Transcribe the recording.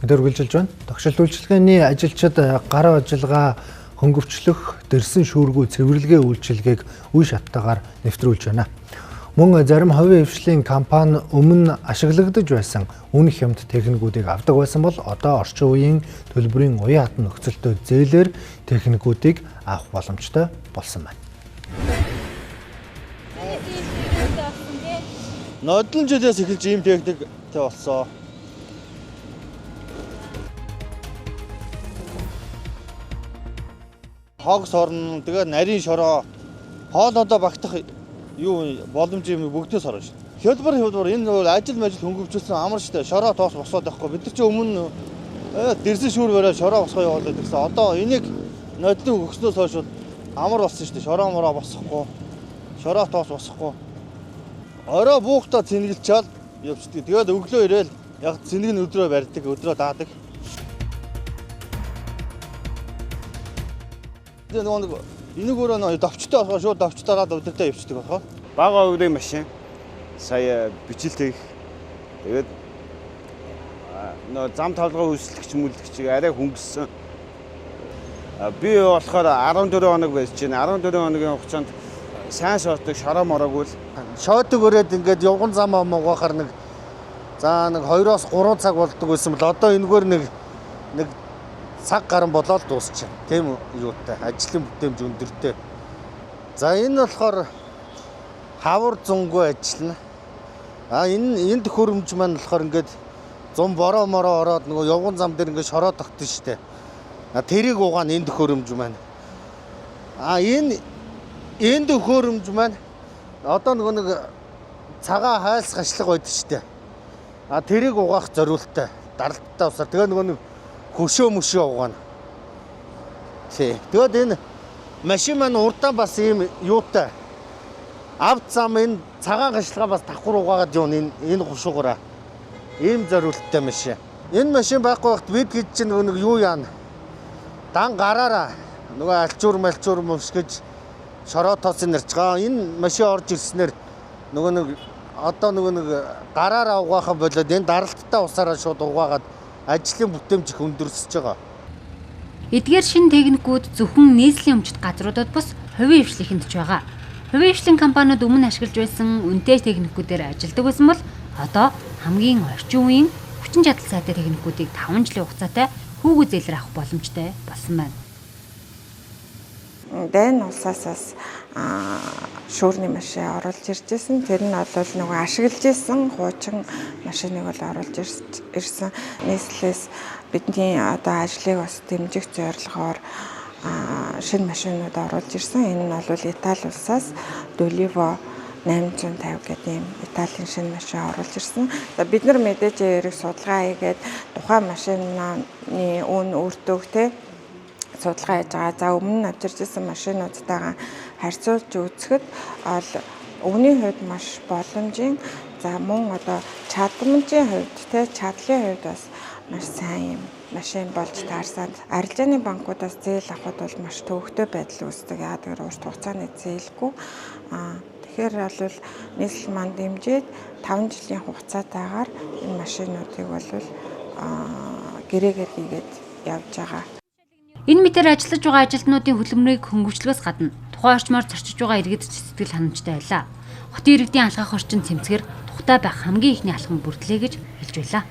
Хөдөө үргэлжилж байна. Тогшилт үйлчилгээний ажилчид гар ажиллагаа хөнгөвчлөх, дэрсэн шүүргүү цэвэрлэгээ үйлчилгээг үе шаттайгаар нэвтрүүлж байна. Мөн зарим хувийн хвшлийн компани өмнө ашиглагдаж байсан үнэх хямд техникүүдийг авдаг байсан бол одоо орчин үеийн төлбөрийн уян хатан нөхцөлтэй зээлээр техникүүдийг авах боломжтой болсон байна. Нодлон жилээс эхэлж ийм техниктэй болсон. Хог сорно, тэгээ нарийн шороо, хоолоодоо багтах юу боломж юм бүгдээс орно шүү. Хялбар энэ бол ажил хөнгөвчлсөн амар штэ. Шороо тоос босоод байхгүй. Бид нар чи өмнө дэрсэн шүүр бариад шороо босгоо явуулаад гэсэн. Одоо энийг нодлон өгснөөс хойш амар болсон штэ. Шороо мороо босохгүй. Шороо тоос босохгүй. Ороо буухтаа цэнгэлчаал явчихдаг. Тэгээд өглөө ирээл яг цэнийг нь өдрөө барьдаг, өдрөө даадаг. Энийг өөрөө давчтай болохоо шууд давчтаараа өдөртөө явчихдаг болохоо. Бага өврийн машин сая бичлэг тэгээд зам тавлага үйлчлэгч мүлдэгч арай хөнгөссөн. Би болохоор 14 хоног байж байна. 14 хоногийн хугацаанд сайн шоотыг шороо мороогүй л шоотыг өрөөд ингээд явган зам амгаахаар нэг 2-3 цаг болдог байсан бол одоо энэгээр нэг цаг гарan болоод дуусчихна. Тийм юутай ажлын бүтээмж өндөртэй. За энэ болохоор хавар зунгүй ажиллана. Энэ төхөөрөмж маань болохоор ингээд зам бороо мороо ороод нөгөө явган зам дээр ингээд шороо тогтсон штэ. Тэрийг угаана энэ төхөөрөмж маань. Энэ төхөөрөмж маань одоо нөгөө нэг цагаан хайлс хашлага байдаг штэ. Тэрийг угаах зориултаа даралттай усаар тэгээ нөгөө нэг хөшөө мөшөө угаана. Тэгээд энэ машин маань урдаа бас ийм юутай. Авт зам энэ цагаан хашлага бас давхар угаагаад явна энэ хушуугаараа. Ийм зориулттай машин. Энэ машин байхгүй байхад бид хэд чинь нэг юу яана. Дан гараараа нөгөө алчуур мөвс гэж шороо тоосын нэрч байгаа. Энэ машин орж ирснээр нөгөө нэг гараараа угаахаа болоод энэ даралттай усаараа шууд угаагаад ажлын бүтээмж их өндөрсөж байгаа. Эдгээр шинэ техникүүд зөвхөн нийслэлийн өмчит газруудад бус хувийн хвшлийнхэнд ч байгаа. Хувийн хвшлийн компаниуд өмнө ашиглаж байсан үнэтэй техникүүдээр ажилладаг байсан бол одоо хамгийн орчин үеийн хүчин чадал сайтай техникүүдийг 5 жилийн хугацаатай хүүгүй зээлээр авах боломжтой болсон байна. Дайн улсаас шүүрний машин оруулж иржсэн. Тэр нь бол нөгөө ашиглаж исэн хуучин машиныг бол оруулж ирсэн. Нийслэлээс бидний одоо ажлыг бас дэмжих зорилгоор шинэ машинууд оруулж ирсэн. Энэ нь бол Итали улсаас Dulivo 850 гэдэг ийм Италийн шинэ машин оруулж ирсэн. Бид нар мэдээж эрэг судалгаа хийгээд тухайн машины үн өөртөө те судалгаа хийж байгаа. За өмнө нь авчирч ирсэн машинуудтайгаа харьцуулж үзэхэд ол өвний хувьд маш боломжийн. За мөн одоо чадамжийн хувьд те чадлын хувьд бас маш сайн юм машин болж таарсан. Арилжааны банкудаас зээл авахд бол маш төвөгтэй байдал үүсдэг. Яагаад гэвэл урт хугацааны зээлгүй. Тэгэхээр бол нийслэл маань дэмжиж 5 жилийн хугацаатайгаар энэ машинуудыг бол гэрээгээр хийгээд явж байгаа. Энэ мэтээр ажиллаж байгаа ажилтнуудын хөдөлмөрийг хөнгөвчлөхөөс гадна тухайн орчмоор зорчиж байгаа иргэд сэтгэл ханамжтай байлаа. Хотын иргэдийн алхах орчин цэмцгэр тухтай байх хамгийн ихний алхам бүрдлээ гэж хэлж байлаа.